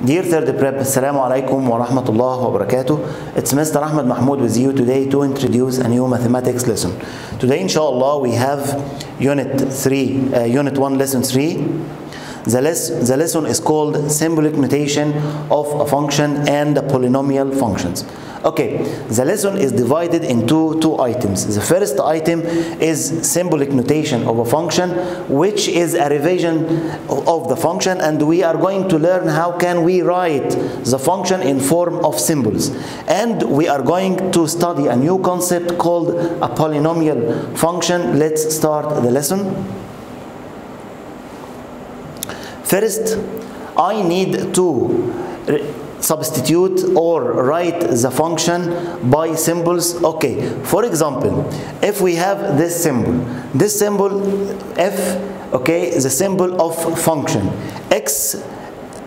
Dear third prep, Assalamu alaikum wa rahmatullah wa barakatuh. It's Mr. Ahmed Mahmoud with you today to introduce a new mathematics lesson. Today, inshallah, we have Unit 1, Lesson 3. The lesson is called Symbolic Notation of a Function and the Polynomial Functions. Okay, the lesson is divided into two items. The first item is symbolic notation of a function, which is a revision of the function, and we are going to learn how can we write the function in form of symbols. And we are going to study a new concept called a polynomial function. Let's start the lesson. First, I need to substitute or write the function by symbols. Okay, for example, if we have this symbol f, okay, the symbol of function x,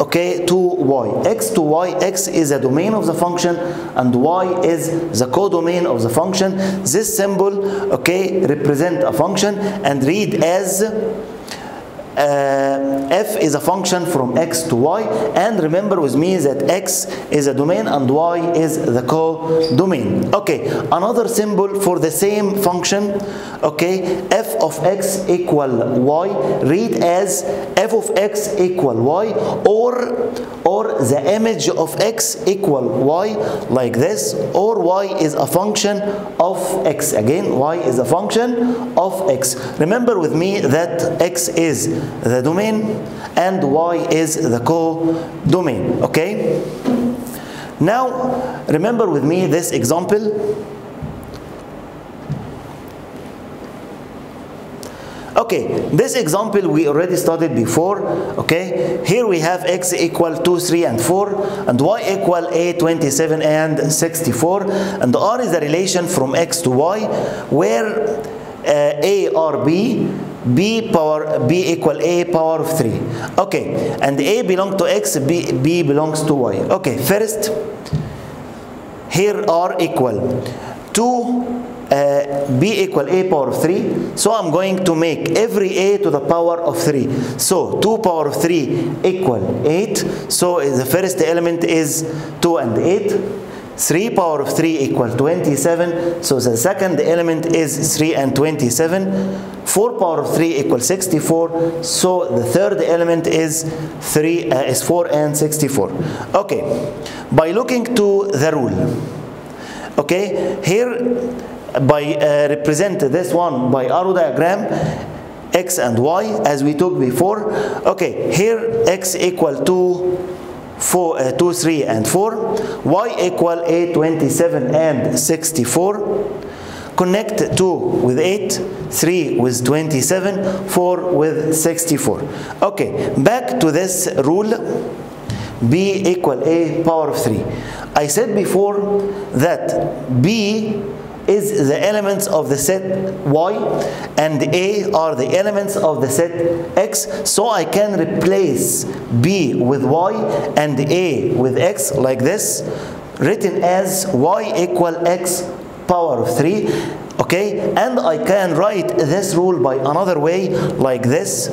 okay, to y. X to y, x is a domain of the function and y is the codomain of the function. This symbol, okay, represent a function and read as f is a function from x to y, and remember with me that x is a domain and y is the codomain. Okay, another symbol for the same function, okay, f of x equal y, read as f of x equal y, or the image of x equal y, like this, or y is a function of x. Again, y is a function of x. Remember with me that x is the domain and y is the codomain. Okay, now remember with me this example. Okay, this example we already studied before. Okay, here we have x equal 2, 3 and 4 and y equal 8, 27 and 64, and r is the relation from x to y where a or b equal a power of 3. Okay, and a belongs to x, b belongs to y. Okay, first here r equal 2, b equal a power of 3, so I'm going to make every a to the power of 3. So 2 power of 3 equal 8, so the first element is 2 and 8. 3 power of 3 equal 27, so the second element is 3 and 27. 4 power of 3 equals 64, so the third element is 4 and 64. Okay, by looking to the rule, okay, here by represent this one by arrow diagram, x and y as we took before. Okay, here x equal 2, 3 and 4, y equal 8, 27 and 64. Connect 2 with 8, 3 with 27, 4 with 64. Okay, back to this rule, b equal a power of 3. I said before that b is the elements of the set y and a are the elements of the set x, so I can replace b with y and a with x like this, written as y equal x power of 3. Okay, and I can write this rule by another way like this.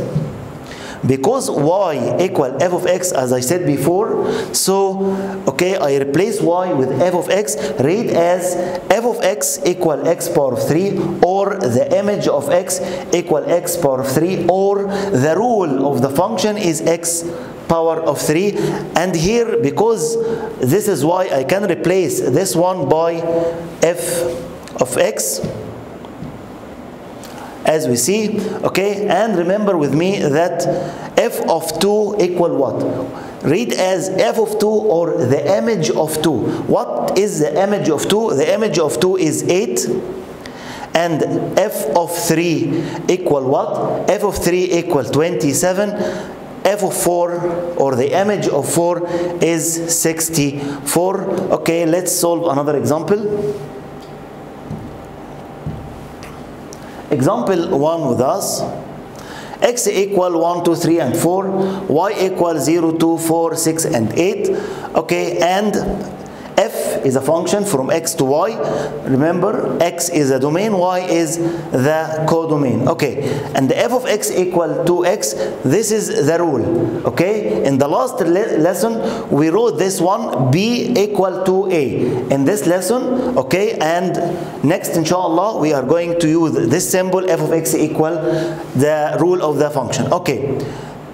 Because y equal f of x, as I said before, so okay, I replace y with f of x, read as f of x equal x power of 3, or the image of x equal x power of 3, or the rule of the function is x power of 3. And here, because this is why I can replace this one by f of x, as we see. Okay, and remember with me that f of 2 equal what? Read as f of 2 or the image of 2. What is the image of 2? The image of 2 is 8. And f of 3 equal what? F of 3 equal 27. F of 4 or the image of 4 is 64. Okay, let's solve another example. Example 1 with us. X equal 1, 2, 3 and 4. Y equal 0, 2, 4, 6 and 8. Okay, and f is a function from x to y. Remember, x is a domain, y is the codomain. Okay, and the f of x equal to x, this is the rule. Okay, in the last lesson we wrote this one, b equal to a in this lesson. Okay, and next inshallah we are going to use this symbol, f of x equal the rule of the function. Okay,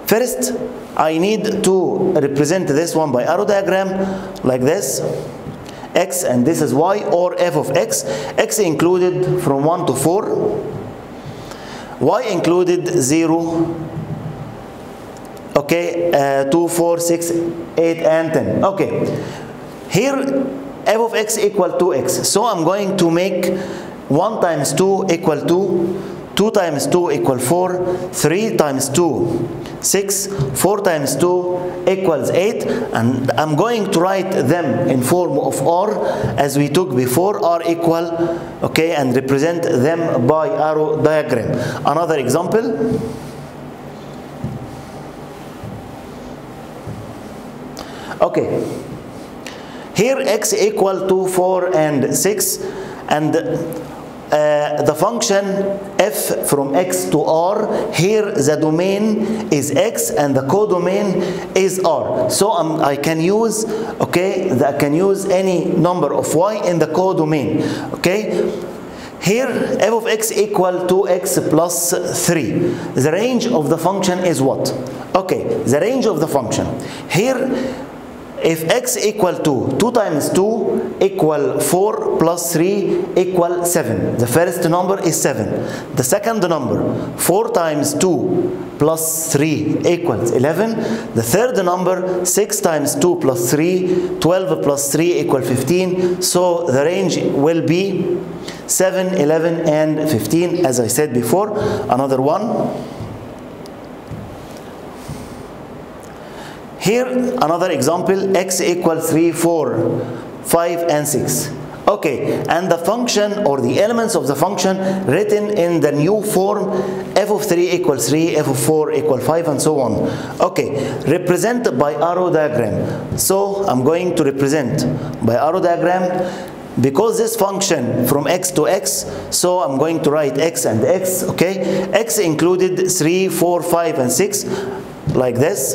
first I need to represent this one by arrow diagram like this, x and this is y, or f of x, x included from 1 to 4, y included 0, okay, 2, 4, 6, 8 and 10. Okay, here f of x equal to x, so I'm going to make 1 times 2 equal 2, 2 times 2 equal 4, 3 times 2 6, 4 times 2 equals 8, and I'm going to write them in form of r as we took before, r equal, okay, and represent them by arrow diagram. Another example. Okay, here x equal to 4 and 6, and the function f from x to r, here the domain is x and the codomain is r. So I can use, okay, I can use any number of y in the codomain. Okay, here f of x equal to x plus 3. The range of the function is what? Okay, the range of the function here, if x equal to 2 times 2 equal 4 plus 3 equal 7. The first number is 7. The second number, 4 times 2 plus 3 equals 11. The third number, 6 times 2 plus 3, 12 plus 3 equal 15. So the range will be 7, 11 and 15, as I said before. Another one. Here another example, x equals 3, 4, 5 and 6. Okay, and the function or the elements of the function written in the new form, f of 3 equals 3, f of 4 equals 5 and so on. Okay, represent by arrow diagram. So I'm going to represent by arrow diagram. Because this function from x to x, so I'm going to write x and x. Okay, x included 3, 4, 5 and 6 like this.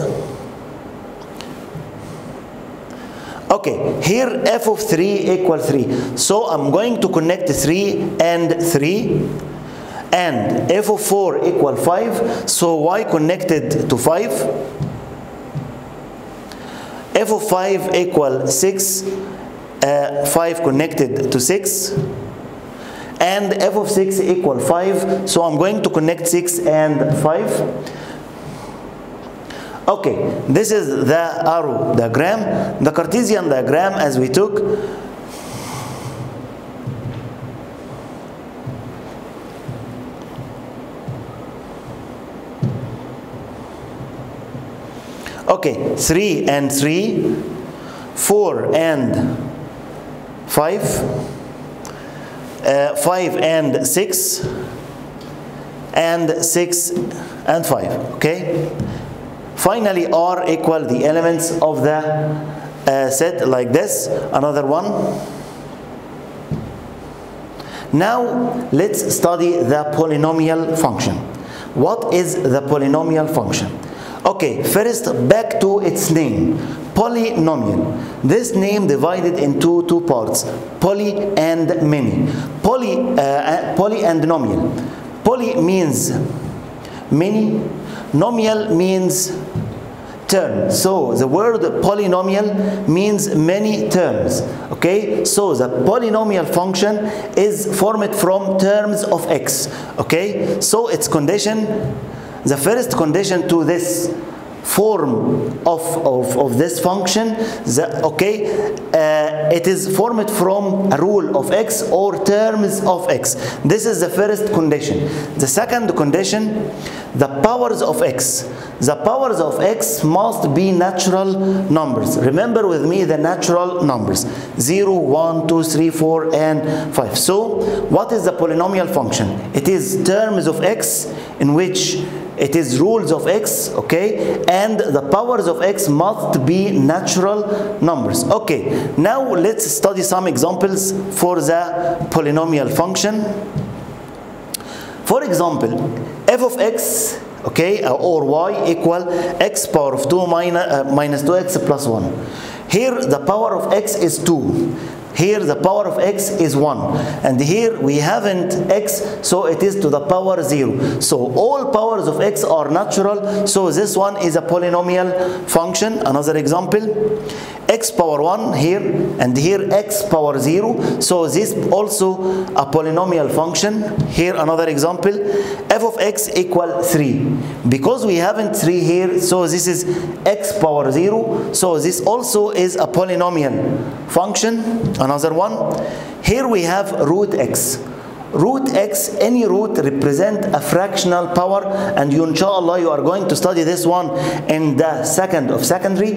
Okay, here f of 3 equals 3. So I'm going to connect 3 and 3. And f of 4 equals 5. So y connected to 5. F of 5 equals 6. 5 connected to 6. And f of 6 equals 5. So I'm going to connect 6 and 5. Okay, this is the arrow diagram. The Cartesian diagram as we took. Okay, 3 and 3, 4 and 5, 5 and 6, and 6 and 5. Okay. Finally, R equal the elements of the set like this. Another one. Now let's study the polynomial function. What is the polynomial function? Okay, first back to its name, polynomial. This name divided into two parts, poly and many. Poly and nomial. Poly means many, nomial means term. So the word polynomial means many terms. Okay, so the polynomial function is formed from terms of x. Okay, so its condition, the first condition to this form of this function, it is formed from a rule of x or terms of x. This is the first condition. The second condition, the powers of x. The powers of x must be natural numbers. Remember with me the natural numbers, 0, 1, 2, 3, 4 and 5. So what is the polynomial function? It is terms of x in which it is rules of x, okay, and the powers of x must be natural numbers. Okay, now let's study some examples for the polynomial function. For example, f of x, okay, or y equal x power of 2 minus 2x plus 1. Here the power of x is 2. Here the power of x is 1. And here we haven't x, so it is to the power 0. So all powers of x are natural, so this one is a polynomial function. Another example, x power 1 here, and here x power 0. So this also a polynomial function. Here another example, f of x equal 3. Because we haven't 3 here, so this is x power 0. So this also is a polynomial function. Another one, here we have root x. Root x, any root represent a fractional power, and you inshallah you are going to study this one in the second of secondary,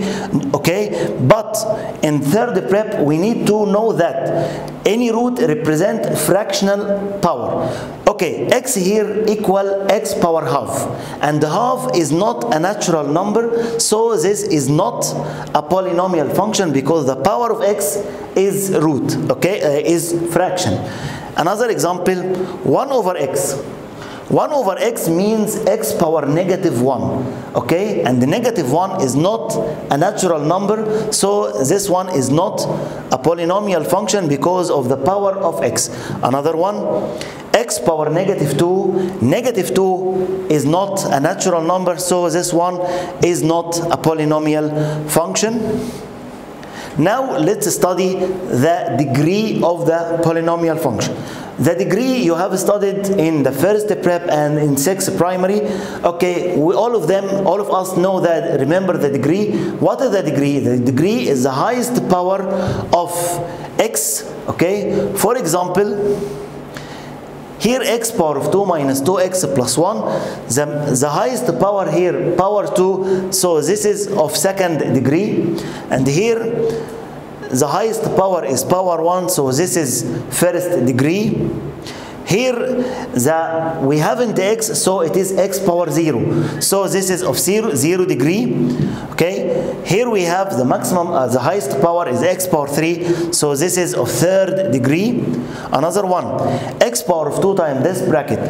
okay? But in third prep we need to know that any root represent fractional power. Okay, x here equal x power half, and half is not a natural number, so this is not a polynomial function because the power of x is root, okay, is fraction. Another example, 1 over x. 1 over x means x power negative 1, okay, and the negative 1 is not a natural number, so this one is not a polynomial function because of the power of x. Another one, x power negative 2. Negative 2 is not a natural number, so this one is not a polynomial function. Now let's study the degree of the polynomial function. The degree you have studied in the first prep and in 6th primary. Okay, all of us know that, remember the degree. What is the degree? The degree is the highest power of x, okay? For example, here x power of 2 minus 2x plus 1, the highest power here, power 2, so this is of second degree. And here the highest power is power 1, so this is first degree. Here we haven't x, so it is x power 0. So this is of 0 degree. Okay. Here we have the maximum, the highest power is x power 3. So this is of third degree. Another one, x power of 2 times this bracket.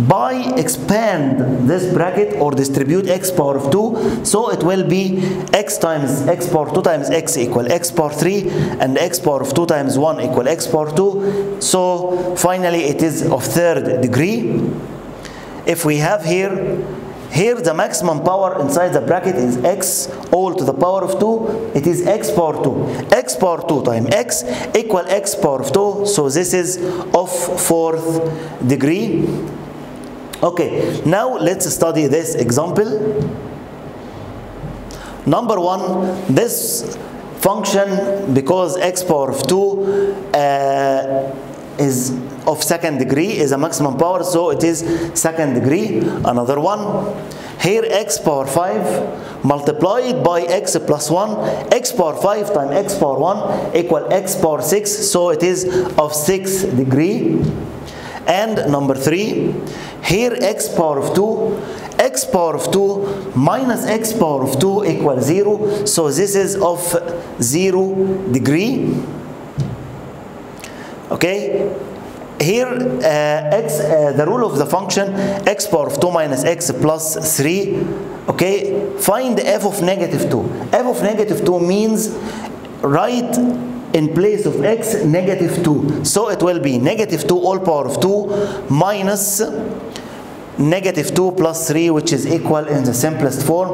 By expand this bracket or distribute x power of 2, so it will be x times x power 2 times x equal x power 3, and x power of 2 times 1 equal x power 2. So finally it is of third degree. If we have here the maximum power inside the bracket is x all to the power of 2, it is x power 2. X power 2 times x equal x power of 2, so this is of fourth degree. Okay, now let's study this example. Number 1, this function, because x power of 2 is of second degree, is a maximum power, so it is second degree. Another one, here x power 5 multiplied by x plus 1, x power 5 times x power 1 equal x power 6, so it is of sixth degree. And number 3, here x power of 2, x power of 2 minus x power of 2 equals 0, so this is of 0 degree. Okay, here the rule of the function x power of 2 minus x plus 3. Okay, find f of negative 2. F of negative 2 means write in place of x negative 2, so it will be negative 2 all power of 2 minus negative 2 plus 3, which is equal in the simplest form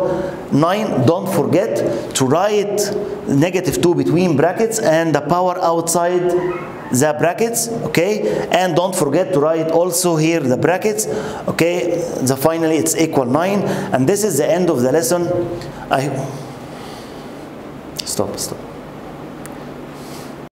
9. Don't forget to write negative 2 between brackets and the power outside the brackets. Okay, and don't forget to write also here the brackets. Okay, finally it's equal 9, and this is the end of the lesson. Stop.